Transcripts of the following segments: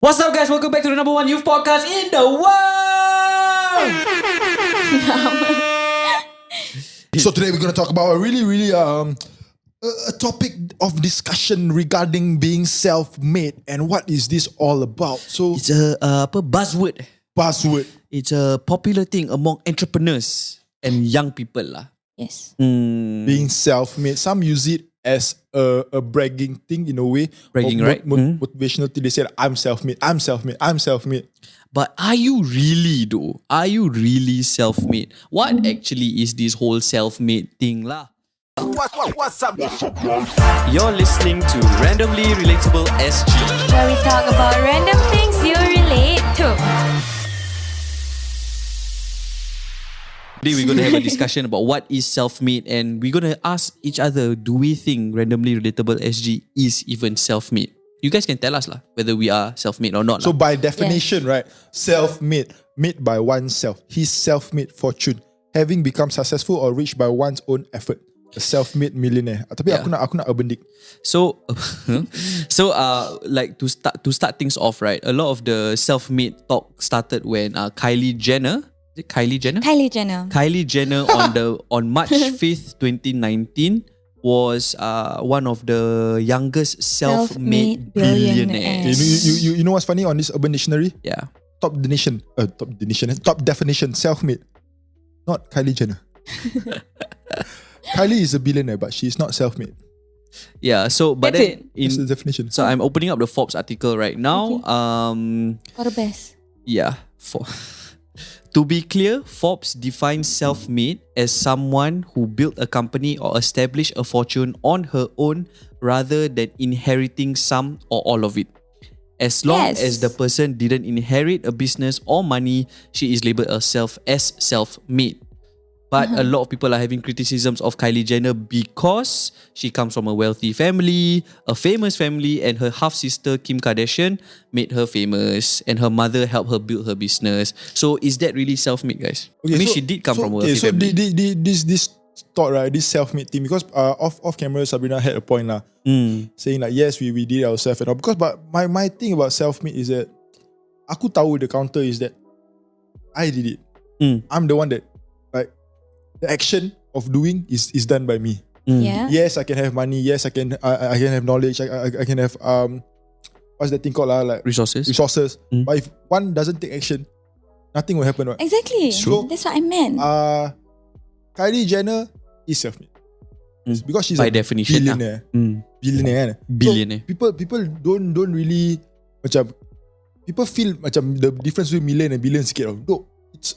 What's up, guys? Welcome back to the number one youth podcast in the world. So today we're going to talk about a really a topic of discussion regarding being self-made and what is this all about. So It's a buzzword. buzzword. It's a popular thing among entrepreneurs and young people lah. Yes. Being self-made. Some use it as a bragging thing in a way. Bragging, Or right? Motivational thing. They say, I'm self-made, I'm self-made, I'm self-made. But are you really though? Are you really self-made? What actually is this whole self-made thing lah? What's up? You're listening to Randomly Relatable SG. Where we talk about random things you relate to. Today we're going to have a discussion about what is self-made, and we're going to ask each other, do we think Randomly Relatable SG is even self-made? You guys can tell us lah whether we are self-made or not So lah. by definition, right, self-made, made by oneself. His self-made fortune, having become successful or rich by one's own effort. A self-made millionaire. Tapi Yeah. aku nak urban dick. So, like to start things off, right? A lot of the self-made talk started when Kylie Jenner. Is it Kylie Jenner? Kylie Jenner. Kylie Jenner on March 5th, 2019 was one of the youngest self-made Self-made billionaires. billionaires. You know what's funny on this urban dictionary? Yeah. Top definition, self-made. Not Kylie Jenner. Kylie is a billionaire, but she is not self-made. Yeah. So, but That's then That's the definition. so I'm opening up the Forbes article right now. What the best? Yeah. To be clear, Forbes defines self-made as someone who built a company or established a fortune on her own rather than inheriting some or all of it. As long Yes. as the person didn't inherit a business or money, she is labeled herself as self-made. But a lot of people are having criticisms of Kylie Jenner because she comes from a wealthy family, a famous family, and her half-sister Kim Kardashian made her famous and her mother helped her build her business. So is that really self-made, guys? I mean, she did come from a wealthy family. This thought, right, this self-made thing, because off camera Sabrina had a point lah, saying like yes, we did it ourselves and all. Because but my thing about self-made is that aku tahu the counter is that I did it. I'm the one that like the action of doing is done by me. Yeah. Yes, I can have money. Yes, I can have knowledge. I can have what's that thing called lah, like Resources. But if one doesn't take action, nothing will happen. Right? Exactly. true. That's what I meant. Kylie Jenner is self-made. It's because she's By a definition billionaire. Billionaire. Kan? Billionaire. So people don't really macam people feel macam the difference between million and billion sikit. No, it's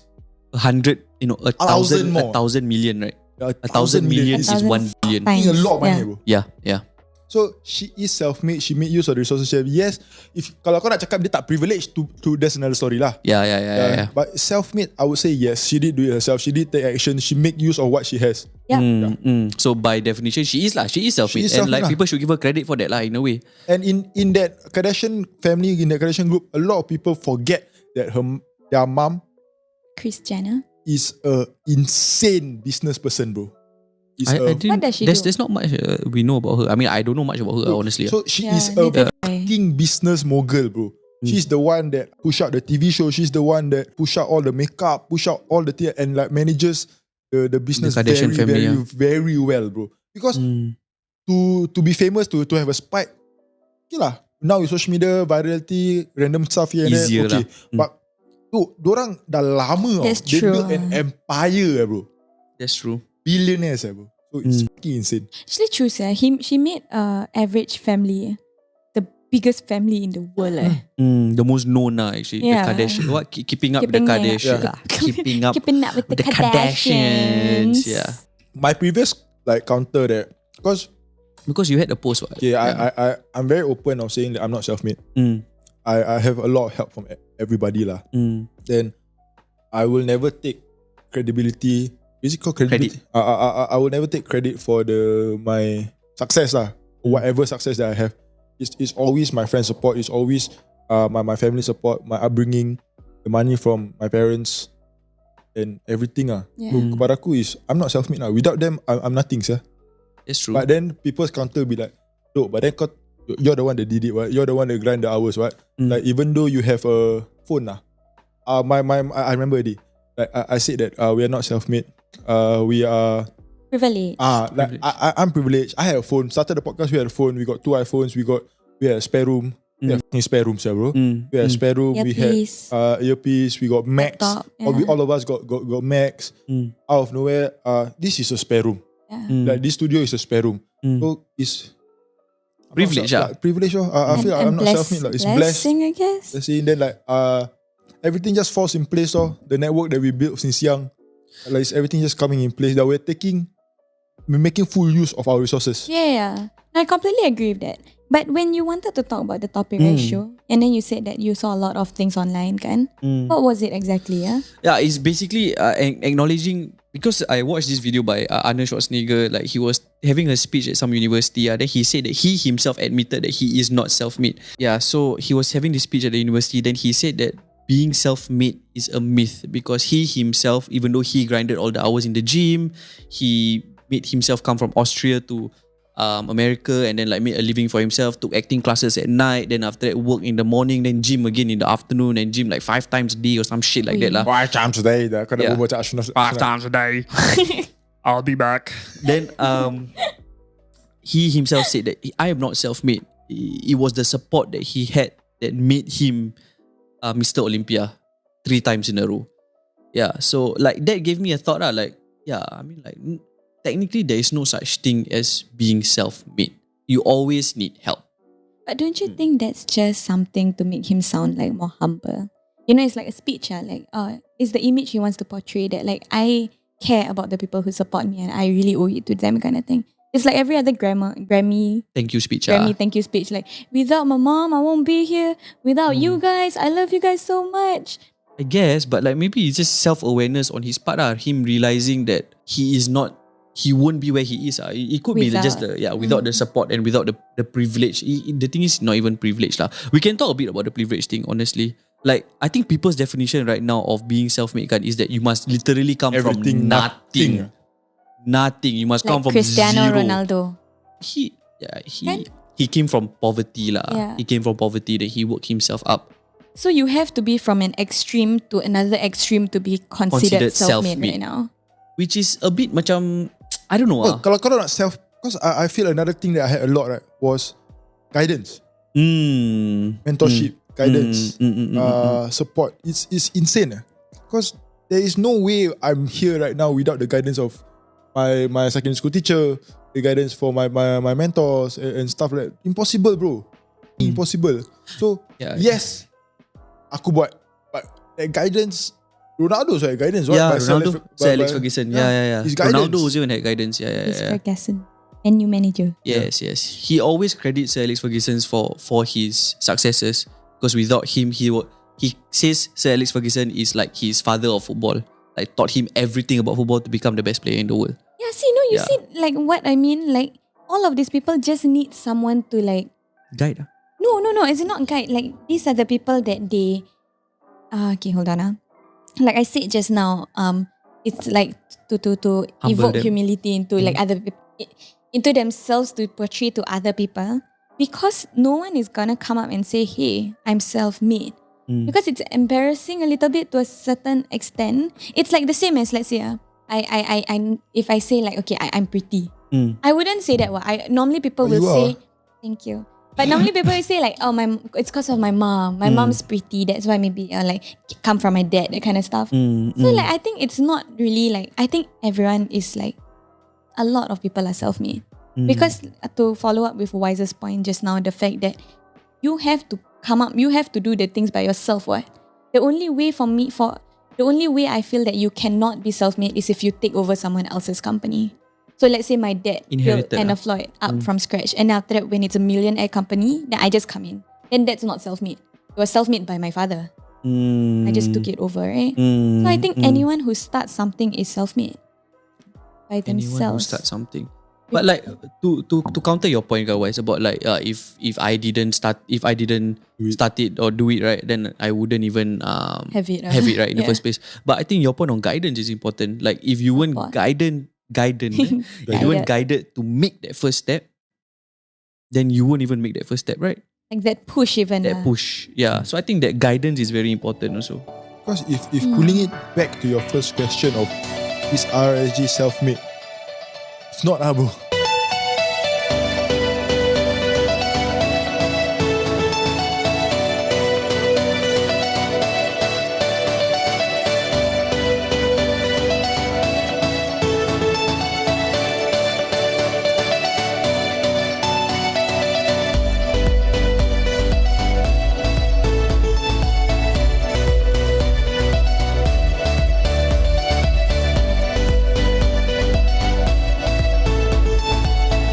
100, a thousand, more. 1,000 million, right? a 1,000 million is 1 billion. I think a lot of money, Yeah. bro. Yeah. So she is self-made. She made use of the resources she have. Yes, if kalau kau nak cakap dia tak privileged to that's another story lah. Yeah. But self-made, I would say yes. She did do it herself. She did take action. She make use of what she has. Yeah. So by definition, she is self-made. She is And self-made like lah. people should give her credit for that lah, in a way. And in that Kardashian family, in the Kardashian group, a lot of people forget that their mom Kris Jenner. is a insane business person, bro. I didn't, What does she there's do? not much we know about her. I mean, I don't know much about her, honestly. So she Yeah, is a neither do I. fucking business mogul, bro. She's the one that push out the TV show. She's the one that push out all the makeup, push out all the thing, and like manages the business The Kardashian family, very well, bro. Because to be famous, to have a spike, okay lah. Now with social media, virality, random stuff here and there, Easier okay. lah. But dorang dah lama That's they true. built an empire, bro. That's true. Billionaires, bro. So it's fucking insane. Actually, true, sir. She made average family the biggest family in the world. The most known actually. Yeah. The Kardashian. What? Keeping up with the Keeping up. Kardashians. Yeah. Keeping up Keeping up with the Kardashians. Kardashians. Yeah. My previous like counter that, Because you had the post. What? okay, I'm very open of saying that I'm not self-made. I have a lot of help from everybody lah. Then I will never take credibility. Is it called credibility? I will never take credit for my success lah. Whatever success that I have, it's always my friend support. It's always my family support, my upbringing, the money from my parents, and everything ah. Yeah. So, kepada aku is I'm not self-made lah. Without them, I'm nothing sah. It's true. But then people's counter be like, no, but then you're the one that did it, right? You're the one that grind the hours, right? Like even though you have a phone I remember it. Like I said that we are not self-made. We are Privilege. like I'm privileged. I had a phone. Started the podcast, we had a phone. We got 2 iPhones. We had a spare room. We had fucking spare rooms, bro. We had a spare room. Earpiece. We had earpiece. We got Macs. Laptop, yeah. All of us got Macs. Out of nowhere, this is a spare room. Yeah. Like this studio is a spare room. So it's Privilege, privilege. I feel like I'm not self-made. Like, it's blessing, I guess. blessing. Then like everything just falls in place. The network that we built since young, like everything just coming in place. That we're making full use of our resources. Yeah. I completely agree with that. But when you wanted to talk about the topic ratio, and then you said that you saw a lot of things online, kan? What was it exactly? Yeah, it's basically acknowledging, because I watched this video by Arnold Schwarzenegger. Like he was having a speech at some university. Then he said that he himself admitted that he is not self-made. Yeah, so he was having this speech at the university. Then he said that being self-made is a myth, because he himself, even though he grinded all the hours in the gym, he made himself come from Austria to America, and then like made a living for himself, took acting classes at night, then after that work in the morning, then gym again in the afternoon, and gym like 5 times a day or some shit like that lah. 5 times a day. 5 times a day. I'll be back. Then he himself said that I am not self-made. It was the support that he had that made him Mr. Olympia 3 times in a row. Yeah, so like that gave me a thought like, yeah, I mean like technically there is no such thing as being self-made. You always need help. But don't you think that's just something to make him sound like more humble? You know, it's like a speech, like it's the image he wants to portray, that like I care about the people who support me and I really owe it to them kind of thing. It's like every other Grammy thank you speech. Thank you speech. Like, without my mom, I won't be here. Without you guys, I love you guys so much. I guess, but like maybe it's just self-awareness on his part. Him realizing that he won't be where he is. It could Without. be just without the support and without the privilege. The thing is not even privilege lah. We can talk a bit about the privilege thing, honestly. Like, I think people's definition right now of being self-made is that you must literally come from nothing. Nothing. You must Like come from Cristiano zero. Ronaldo. He came from poverty lah. Yeah. He came from poverty, that he worked himself up. So you have to be from an extreme to another extreme to be considered self-made right now. Which is a bit macam, I don't know. Kalau kau nak because I feel another thing that I had a lot, right, was guidance. Mentorship, guidance, support. It's insane. Because there is no way I'm here right now without the guidance of my secondary school teacher, the guidance for my mentors and stuff like that. Impossible, bro. Impossible. So, yes, aku buat. But that guidance, Ronaldo's had guidance, right? Yeah, Ronaldo, Sir Alex Ferguson. Yeah. His guidance. Ronaldo also had guidance. He's Ferguson and new manager. Yes. He always credits Sir Alex Ferguson for his successes, because without him, he says Sir Alex Ferguson is like his father of football. Like, taught him everything about football to become the best player in the world. Yeah, you see like what I mean? Like, all of these people just need someone to like guide. No, it's not guide. Like, these are the people that they okay, hold on. Like I said just now, it's like to evoke them. humility into like other people, into themselves, to portray to other people, because no one is gonna come up and say, hey, I'm self-made. Because it's embarrassing a little bit to a certain extent. It's like the same as, let's say, I if I say like, okay, I'm pretty, I wouldn't say that. Normally people will say, thank you. But normally people will say like, oh, it's because of my mom. My mom's pretty. That's why maybe like come from my dad, that kind of stuff. So like, I think it's not really like, I think everyone is like, a lot of people are self-made. Because to follow up with Wise's point just now, the fact that you have to come up, you have to do the things by yourself. The only way I feel that you cannot be self-made is if you take over someone else's company. So let's say my dad built Anna Floyd up from scratch, and after that, when it's a millionaire company, then I just come in. Then that's not self-made. It was self-made by my father. I just took it over, right? So I think anyone who starts something is self-made by themselves. Anyone who starts something. But like to counter your point, guys, about like if I didn't start it or do it right, then I wouldn't even have it right in the first place. But I think your point on guidance is important. Like, if you weren't guided to make that first step, then you won't even make that first step, right? Like that push even. That push. Yeah. So I think that guidance is very important also. Because if pulling it back to your first question of is RSG self-made, it's not, bro.